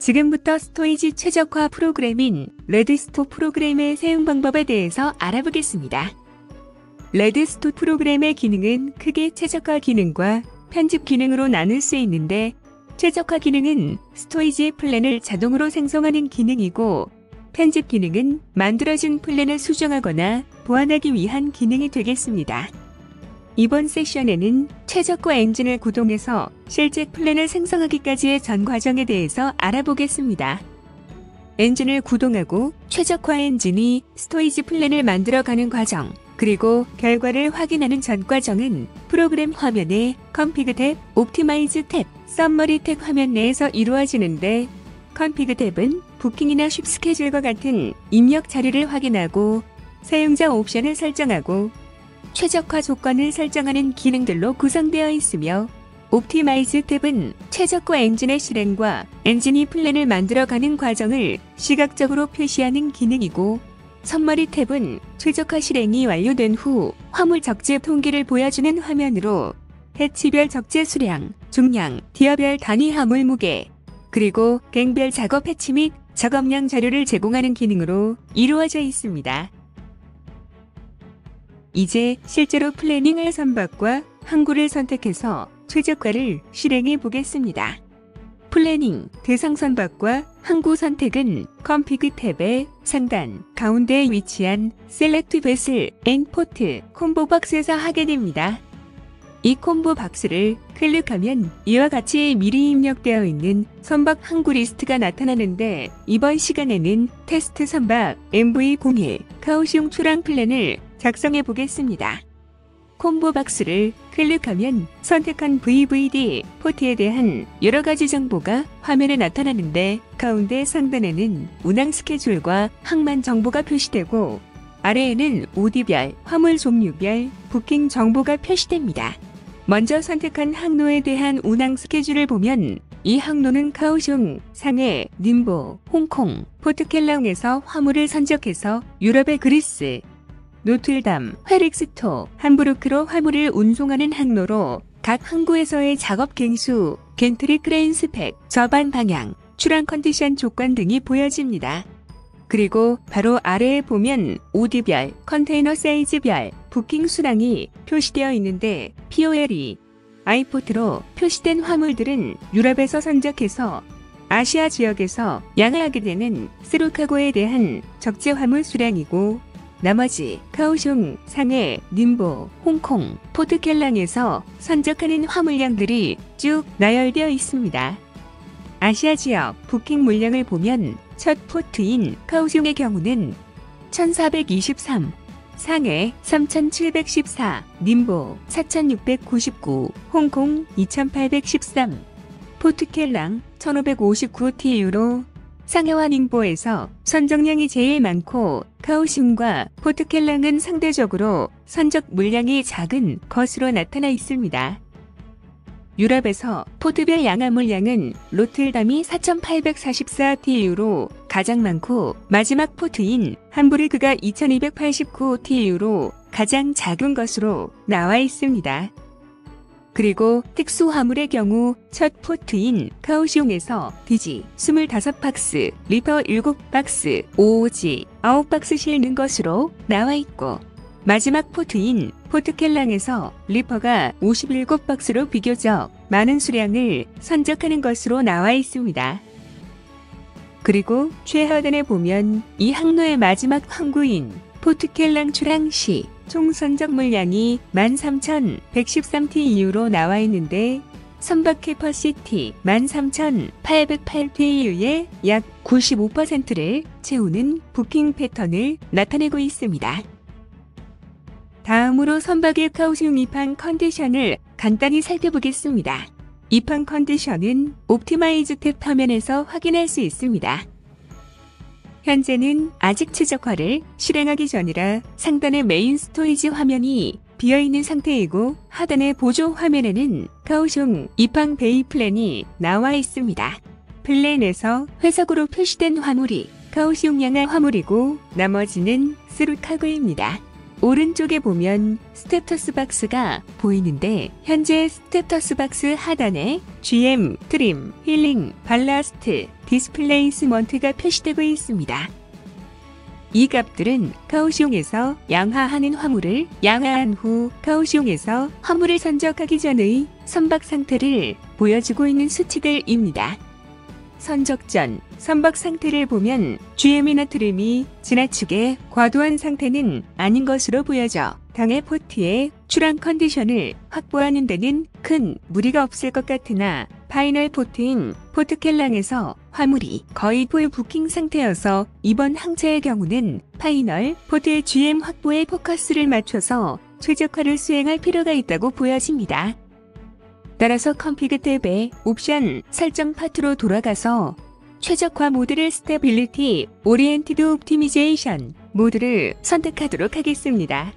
지금부터 스토리지 최적화 프로그램인 레드스토어 프로그램의 사용 방법에 대해서 알아보겠습니다. 레드스토어 프로그램의 기능은 크게 최적화 기능과 편집 기능으로 나눌 수 있는데, 최적화 기능은 스토리지 플랜을 자동으로 생성하는 기능이고, 편집 기능은 만들어진 플랜을 수정하거나 보완하기 위한 기능이 되겠습니다. 이번 세션에는 최적화 엔진을 구동해서 실제 플랜을 생성하기까지의 전 과정에 대해서 알아보겠습니다. 엔진을 구동하고 최적화 엔진이 스토리지 플랜을 만들어가는 과정, 그리고 결과를 확인하는 전 과정은 프로그램 화면의 컨피그 탭, 옵티마이즈 탭, 썸머리 탭 화면 내에서 이루어지는데, 컨피그 탭은 부킹이나 쉽 스케줄과 같은 입력 자료를 확인하고 사용자 옵션을 설정하고 최적화 조건을 설정하는 기능들로 구성되어 있으며, 옵티마이즈 탭은 최적화 엔진의 실행과 엔진이 플랜을 만들어가는 과정을 시각적으로 표시하는 기능이고, 썸머리 탭은 최적화 실행이 완료된 후 화물 적재 통계를 보여주는 화면으로 해치별 적재 수량, 중량, 디어별 단위 화물 무게, 그리고 갱별 작업 해치 및 작업량 자료를 제공하는 기능으로 이루어져 있습니다. 이제 실제로 플래닝할 선박과 항구를 선택해서 최적화를 실행해 보겠습니다. 플래닝 대상 선박과 항구 선택은 컨피그 탭의 상단 가운데에 위치한 셀렉트 베슬 앤 포트 콤보 박스에서 하게 됩니다. 이 콤보 박스를 클릭하면 이와 같이 미리 입력되어 있는 선박 항구 리스트가 나타나는데, 이번 시간에는 테스트 선박 MV01 카오슝 출항 플랜을 작성해 보겠습니다. 콤보 박스를 클릭하면 선택한 VVD 포트에 대한 여러 가지 정보가 화면에 나타나는데, 가운데 상단에는 운항 스케줄과 항만 정보가 표시되고, 아래에는 OD별, 화물 종류별, 부킹 정보가 표시됩니다. 먼저 선택한 항로에 대한 운항 스케줄을 보면, 이 항로는 카오슝, 상해, 님보, 홍콩, 포트켈랑에서 화물을 선적해서 유럽의 그리스, 노틀담, 회릭스토, 함부르크로 화물을 운송하는 항로로 각 항구에서의 작업 갱수, 겐트리 크레인 스펙, 저반 방향, 출항 컨디션 조건 등이 보여집니다. 그리고 바로 아래에 보면 OD별, 컨테이너 사이즈별, 부킹 수량이 표시되어 있는데, POLE, 아이포트로 표시된 화물들은 유럽에서 선적해서 아시아 지역에서 양하하게 되는 스루카고에 대한 적재 화물 수량이고, 나머지 카오슝, 상해, 님보, 홍콩, 포트켈랑에서 선적하는 화물량들이 쭉 나열되어 있습니다. 아시아 지역 부킹 물량을 보면 첫 포트인 카오슝의 경우는 1423, 상해 3714, 님보 4699, 홍콩 2813, 포트켈랑 1559 TU로 상해와 닝보에서 선적량이 제일 많고, 카오슝과 포트켈랑은 상대적으로 선적 물량이 작은 것으로 나타나 있습니다. 유럽에서 포트별 양화 물량은 로틀담이 4844 TU로 가장 많고, 마지막 포트인 함부르크가 2289 TU로 가장 작은 것으로 나와 있습니다. 그리고 특수 화물의 경우 첫 포트인 카오슝에서 디지 25박스, 리퍼 7박스, OOG 9박스 실는 것으로 나와 있고, 마지막 포트인 포트켈랑에서 리퍼가 57박스로 비교적 많은 수량을 선적하는 것으로 나와 있습니다. 그리고 최하단에 보면 이 항로의 마지막 항구인 포트켈랑 출항 시 총 선적 물량이 13,113 TU로 나와 있는데, 선박 캐퍼시티 13,808 TU의 약 95%를 채우는 부킹 패턴을 나타내고 있습니다. 다음으로 선박의 카오슝 입항 컨디션을 간단히 살펴보겠습니다. 입항 컨디션은 옵티마이즈 탭 화면에서 확인할 수 있습니다. 현재는 아직 최적화를 실행하기 전이라 상단의 메인 스토리지 화면이 비어있는 상태이고, 하단의 보조 화면에는 카오슝 입항 베이 플랜이 나와 있습니다. 플랜에서 회색으로 표시된 화물이 카오슝 양화 화물이고, 나머지는 스루카고입니다. 오른쪽에 보면 스테터스 박스가 보이는데 현재 스테터스 박스 하단에 GM, 트림, 힐링, 발라스트, 디스플레이스먼트가 표시되고 있습니다. 이 값들은 카오시옹에서 양하하는 화물을 양하한 후 카오시옹에서 화물을 선적하기 전의 선박 상태를 보여주고 있는 수치들입니다. 선적 전 선박 상태를 보면 GM이나 트림이 지나치게 과도한 상태는 아닌 것으로 보여져 당해 포트의 출항 컨디션을 확보하는 데는 큰 무리가 없을 것 같으나 파이널 포트인 포트켈랑에서 화물이 거의 풀 부킹 상태여서 이번 항체의 경우는 파이널 포트의 GM 확보에 포커스를 맞춰서 최적화를 수행할 필요가 있다고 보여집니다. 따라서 컴피그 탭의 옵션 설정 파트로 돌아가서 최적화 모드를 스테빌리티 오리엔티드 옵티미제이션 모드를 선택하도록 하겠습니다.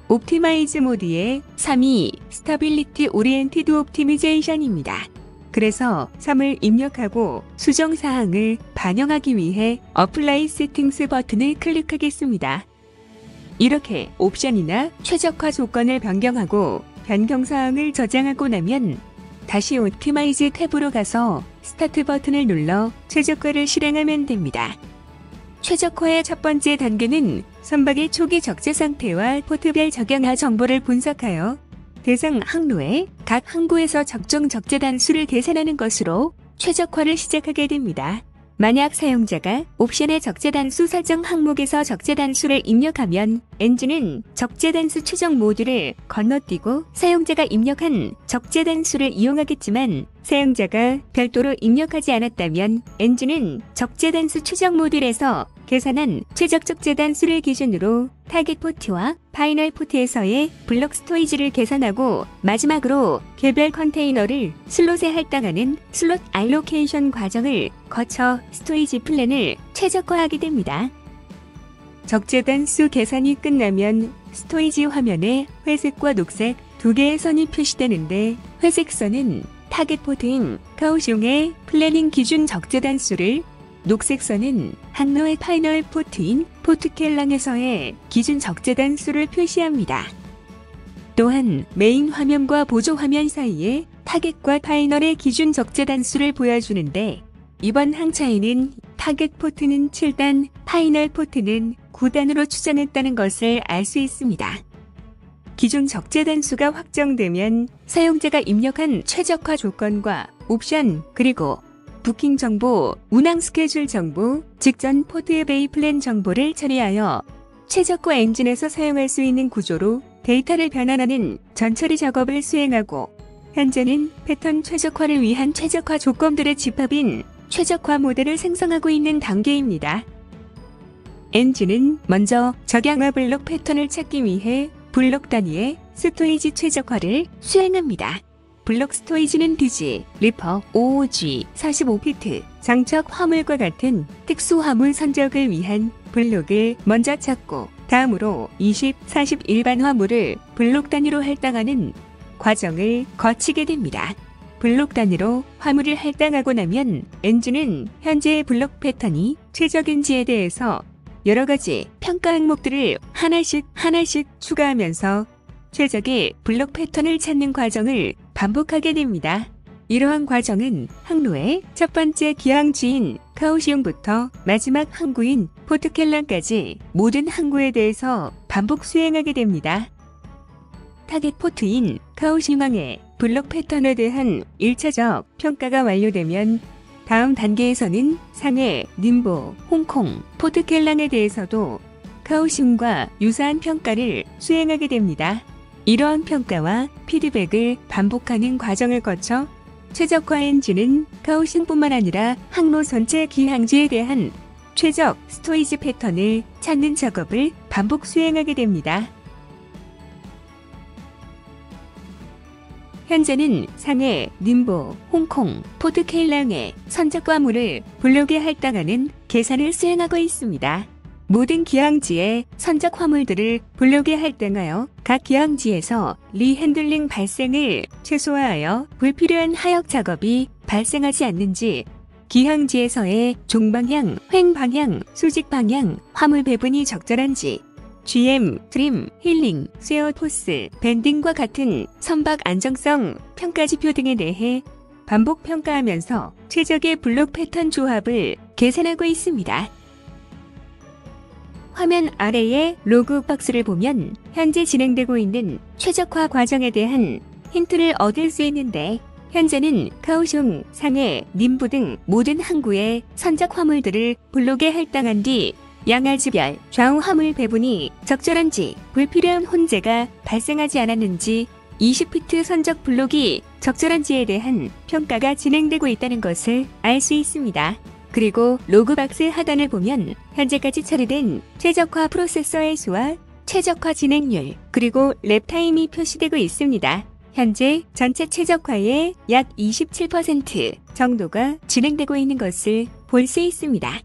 옵티마이즈 모드의 3이 스타빌리티 오리엔티드 옵티미제이션입니다. 그래서 3을 입력하고 수정사항을 반영하기 위해 어플라이 세팅스 버튼을 클릭하겠습니다. 이렇게 옵션이나 최적화 조건을 변경하고 변경사항을 저장하고 나면 다시 옵티마이즈 탭으로 가서 스타트 버튼을 눌러 최적화를 실행하면 됩니다. 최적화의 첫 번째 단계는 선박의 초기 적재 상태와 포트별 적양하 정보를 분석하여 대상 항로에 각 항구에서 적정 적재 단수를 계산하는 것으로 최적화를 시작하게 됩니다. 만약 사용자가 옵션의 적재 단수 설정 항목에서 적재 단수를 입력하면 엔진은 적재 단수 추정 모드를 건너뛰고 사용자가 입력한 적재 단수를 이용하겠지만 사용자가 별도로 입력하지 않았다면 엔진은 적재 단수 추정 모듈에서 계산한 최적 적재 단수를 기준으로 타겟 포트와 파이널 포트에서의 블록 스토리지를 계산하고 마지막으로 개별 컨테이너를 슬롯에 할당하는 슬롯 알로케이션 과정을 거쳐 스토리지 플랜을 최적화하게 됩니다. 적재 단수 계산이 끝나면 스토리지 화면에 회색과 녹색 두 개의 선이 표시되는데 회색 선은 타겟 포트인 카오시옹의 플래닝 기준 적재 단수를, 녹색 선은 항로의 파이널 포트인 포트켈랑에서의 기준 적재 단수를 표시합니다. 또한 메인 화면과 보조 화면 사이에 타겟과 파이널의 기준 적재 단수를 보여주는데 이번 항차에는 타겟 포트는 7단, 파이널 포트는 9단으로 추정했다는 것을 알 수 있습니다. 기존 적재 단수가 확정되면 사용자가 입력한 최적화 조건과 옵션 그리고 부킹 정보, 운항 스케줄 정보, 직전 포트의 베이 플랜 정보를 처리하여 최적화 엔진에서 사용할 수 있는 구조로 데이터를 변환하는 전처리 작업을 수행하고 현재는 패턴 최적화를 위한 최적화 조건들의 집합인 최적화 모델을 생성하고 있는 단계입니다. 엔진은 먼저 적양화 블록 패턴을 찾기 위해 블록 단위의 스토리지 최적화를 수행합니다. 블록 스토리지는 DG, 리퍼, OOG, 45피트, 장착 화물과 같은 특수 화물 선적을 위한 블록을 먼저 찾고 다음으로 20, 40 일반 화물을 블록 단위로 할당하는 과정을 거치게 됩니다. 블록 단위로 화물을 할당하고 나면 엔진은 현재의 블록 패턴이 최적인지에 대해서 여러 가지 평가 항목들을 하나씩 추가하면서 최적의 블록 패턴을 찾는 과정을 반복하게 됩니다. 이러한 과정은 항로의 첫 번째 기항지인 카오시옹부터 마지막 항구인 포트켈랑까지 모든 항구에 대해서 반복 수행하게 됩니다. 타겟 포트인 카오시망의 블록 패턴에 대한 1차적 평가가 완료되면 다음 단계에서는 상해, 님보, 홍콩, 포트켈랑에 대해서도 카오시옹과 유사한 평가를 수행하게 됩니다. 이러한 평가와 피드백을 반복하는 과정을 거쳐 최적화 엔진은 카오시옹뿐만 아니라 항로 전체 기항지에 대한 최적 스토리지 패턴을 찾는 작업을 반복 수행하게 됩니다. 현재는 상해, 님보, 홍콩, 포트켈랑의 선적과물을 블록에 할당하는 계산을 수행하고 있습니다. 모든 기항지의 선적 화물들을 블록에 할당하여 각 기항지에서 리핸들링 발생을 최소화하여 불필요한 하역 작업이 발생하지 않는지, 기항지에서의 종방향, 횡방향, 수직 방향, 화물 배분이 적절한지, GM, 트림, 힐링, 쇠어 포스, 밴딩과 같은 선박 안정성, 평가 지표 등에 대해 반복 평가하면서 최적의 블록 패턴 조합을 계산하고 있습니다. 화면 아래의 로그 박스를 보면 현재 진행되고 있는 최적화 과정에 대한 힌트를 얻을 수 있는데, 현재는 카오슝, 상해, 님부 등 모든 항구의 선적 화물들을 블록에 할당한 뒤 양알지별, 좌우 화물 배분이 적절한지, 불필요한 혼재가 발생하지 않았는지, 20피트 선적 블록이 적절한지에 대한 평가가 진행되고 있다는 것을 알 수 있습니다. 그리고 로그박스 하단을 보면 현재까지 처리된 최적화 프로세서의 수와 최적화 진행률, 그리고 랩타임이 표시되고 있습니다. 현재 전체 최적화의 약 27% 정도가 진행되고 있는 것을 볼 수 있습니다.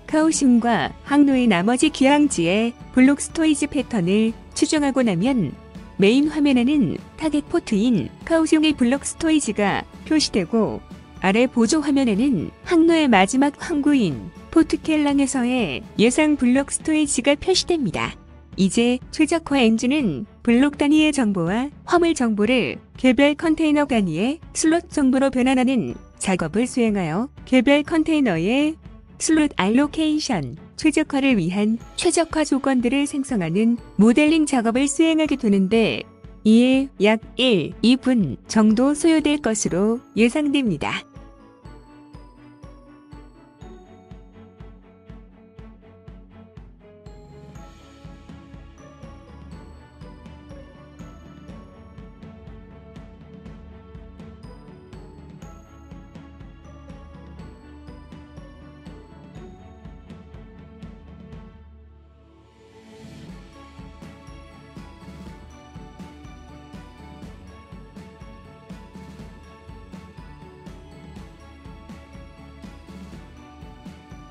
카오슝과 항로의 나머지 귀향지의 블록 스토리지 패턴을 추정하고 나면 메인 화면에는 타겟 포트인 카오슝의 블록 스토리지가 표시되고, 아래 보조 화면에는 항로의 마지막 항구인 포트켈랑에서의 예상 블록 스토리지가 표시됩니다. 이제 최적화 엔진은 블록 단위의 정보와 화물 정보를 개별 컨테이너 단위의 슬롯 정보로 변환하는 작업을 수행하여 개별 컨테이너의 슬롯 알로케이션, 최적화를 위한 최적화 조건들을 생성하는 모델링 작업을 수행하게 되는데, 이에 약 1, 2분 정도 소요될 것으로 예상됩니다.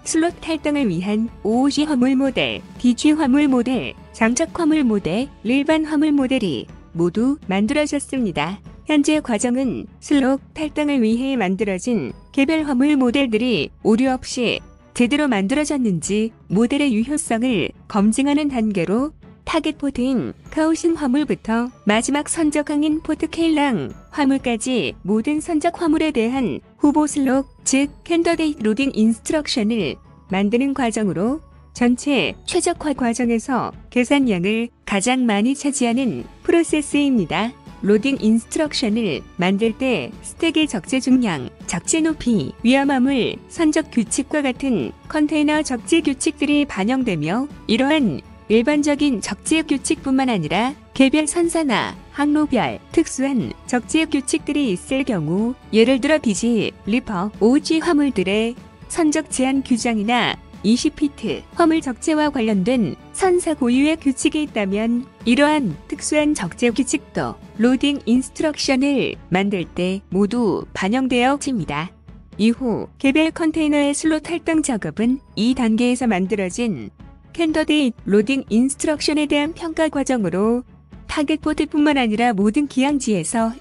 슬롯 할당을 위한 OOG 화물 모델, DG 화물 모델, 장착 화물 모델, 일반 화물 모델이 모두 만들어졌습니다. 현재 과정은 슬롯 할당을 위해 만들어진 개별 화물 모델들이 오류 없이 제대로 만들어졌는지 모델의 유효성을 검증하는 단계로, 타겟 포트인 카오슝 화물부터 마지막 선적항인 포트켈랑 화물까지 모든 선적 화물에 대한 후보 슬롯, 즉 캔더데이트 로딩 인스트럭션을 만드는 과정으로, 전체 최적화 과정에서 계산량을 가장 많이 차지하는 프로세스입니다. 로딩 인스트럭션을 만들 때 스택의 적재 중량, 적재 높이, 위험함을, 선적 규칙과 같은 컨테이너 적재 규칙들이 반영되며, 이러한 일반적인 적재 규칙뿐만 아니라 개별 선사나 항로별 특수한 적재 규칙들이 있을 경우, 예를 들어 비지, 리퍼, OG 화물들의 선적 제한 규정이나 20피트 화물 적재와 관련된 선사 고유의 규칙이 있다면, 이러한 특수한 적재 규칙도 로딩 인스트럭션을 만들 때 모두 반영되어집니다. 이후 개별 컨테이너의 슬롯 할당 작업은 이 단계에서 만들어진 캔더데이트 로딩 인스트럭션에 대한 평가 과정으로, 타겟 포트뿐만 아니라 모든 기항지에서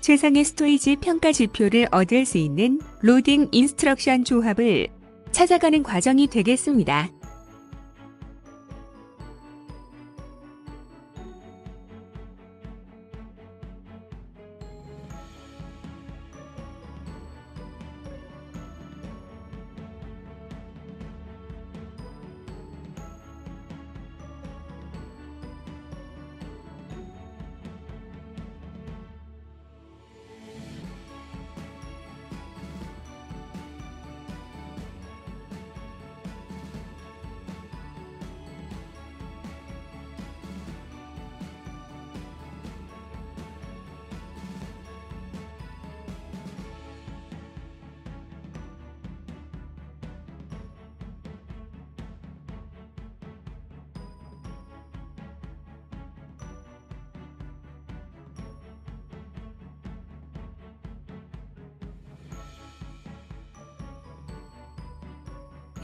최상의 스토리지 평가 지표를 얻을 수 있는 로딩 인스트럭션 조합을 찾아가는 과정이 되겠습니다.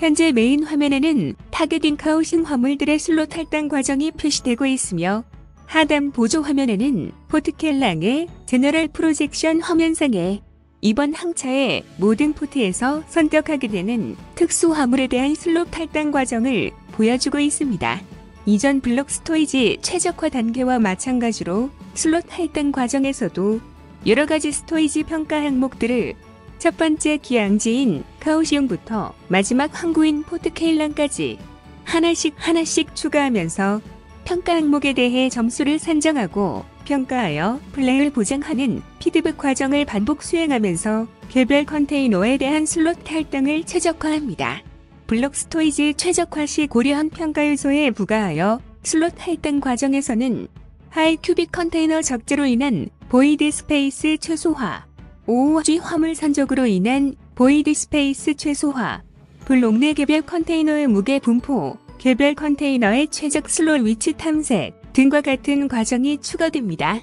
현재 메인 화면에는 타겟 인카우싱 화물들의 슬롯 할당 과정이 표시되고 있으며 하단 보조 화면에는 포트켈랑의 제너럴 프로젝션 화면상에 이번 항차의 모든 포트에서 선택하게 되는 특수 화물에 대한 슬롯 할당 과정을 보여주고 있습니다. 이전 블록 스토리지 최적화 단계와 마찬가지로 슬롯 할당 과정에서도 여러 가지 스토리지 평가 항목들을 첫 번째 기항지인 카오시용부터 마지막 항구인 포트케일랑까지 하나씩 추가하면서 평가 항목에 대해 점수를 산정하고 평가하여 플레이를 보장하는 피드백 과정을 반복 수행하면서 개별 컨테이너에 대한 슬롯 할당을 최적화합니다. 블록 스토리지 최적화 시 고려한 평가 요소에 부과하여 슬롯 할당 과정에서는 하이 큐빅 컨테이너 적재로 인한 보이드 스페이스 최소화, OOG 화물 산적으로 인한 보이드 스페이스 최소화, 블록 내 개별 컨테이너의 무게 분포, 개별 컨테이너의 최적 슬롯 위치 탐색 등과 같은 과정이 추가됩니다.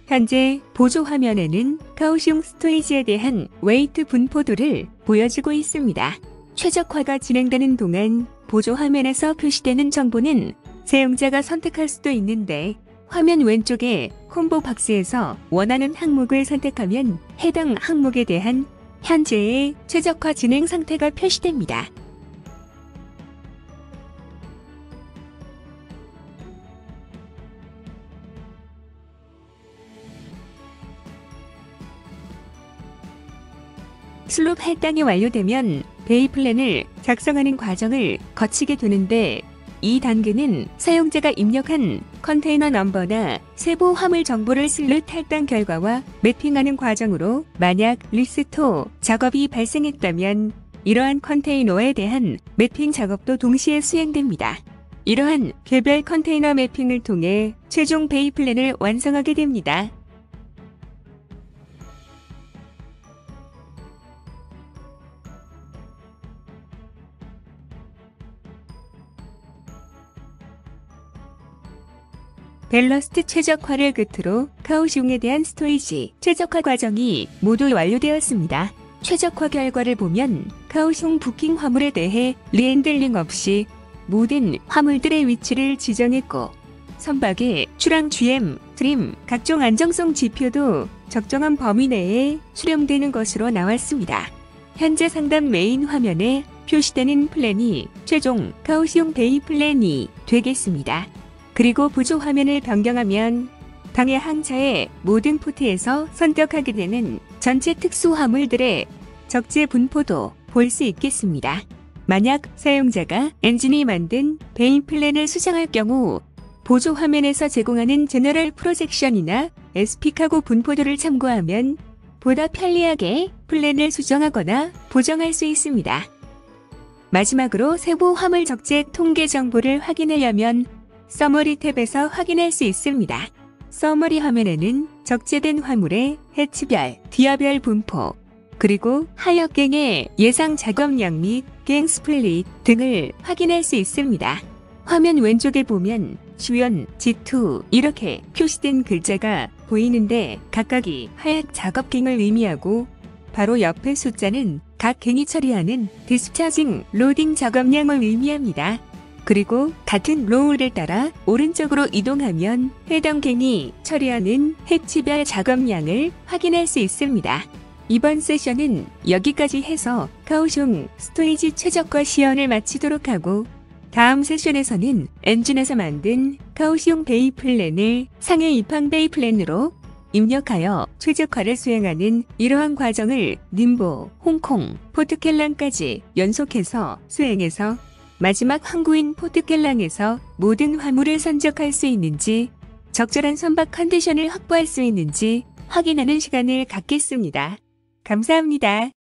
현재 보조 화면에는 카오슝 스토리지에 대한 웨이트 분포도를 보여주고 있습니다. 최적화가 진행되는 동안 보조 화면에서 표시되는 정보는 사용자가 선택할 수도 있는데 화면 왼쪽에 콤보 박스에서 원하는 항목을 선택하면 해당 항목에 대한 현재의 최적화 진행 상태가 표시됩니다. 슬롯 할당이 완료되면 베이 플랜을 작성하는 과정을 거치게 되는데 이 단계는 사용자가 입력한 컨테이너 넘버나 세부 화물 정보를 슬롯 할당 결과와 매핑하는 과정으로 만약 리스토어 작업이 발생했다면 이러한 컨테이너에 대한 매핑 작업도 동시에 수행됩니다. 이러한 개별 컨테이너 매핑을 통해 최종 베이 플랜을 완성하게 됩니다. 밸러스트 최적화를 끝으로 카오슝에 대한 스토리지 최적화 과정이 모두 완료되었습니다. 최적화 결과를 보면 카오슝 부킹 화물에 대해 리핸들링 없이 모든 화물들의 위치를 지정했고 선박의 출항 GM, 트림, 각종 안정성 지표도 적정한 범위 내에 수렴되는 것으로 나왔습니다. 현재 상단 메인 화면에 표시되는 플랜이 최종 카오슝 베이 플랜이 되겠습니다. 그리고 보조 화면을 변경하면 당해 항차의 모든 포트에서 선택하게 되는 전체 특수 화물들의 적재 분포도 볼 수 있겠습니다. 만약 사용자가 엔진이 만든 베인 플랜을 수정할 경우 보조 화면에서 제공하는 제너럴 프로젝션이나 SP카고 분포도를 참고하면 보다 편리하게 플랜을 수정하거나 보정할 수 있습니다. 마지막으로 세부 화물 적재 통계 정보를 확인하려면 서머리 탭에서 확인할 수 있습니다. 서머리 화면에는 적재된 화물의 해치별, 디아별 분포, 그리고 하역갱의 예상 작업량 및 갱 스플릿 등을 확인할 수 있습니다. 화면 왼쪽에 보면 주연, G2 이렇게 표시된 글자가 보이는데 각각이 하역 작업갱을 의미하고 바로 옆의 숫자는 각 갱이 처리하는 디스차징 로딩 작업량을 의미합니다. 그리고 같은 로우를 따라 오른쪽으로 이동하면 해당 갱이 처리하는 해치별 작업량을 확인할 수 있습니다. 이번 세션은 여기까지 해서 카오슝 스토리지 최적화 시연을 마치도록 하고 다음 세션에서는 엔진에서 만든 카오슝 베이 플랜을 상해 입항 베이 플랜으로 입력하여 최적화를 수행하는 이러한 과정을 님보, 홍콩, 포트켈랑까지 연속해서 수행해서 마지막 항구인 포트켈랑에서 모든 화물을 선적할 수 있는지 적절한 선박 컨디션을 확보할 수 있는지 확인하는 시간을 갖겠습니다. 감사합니다.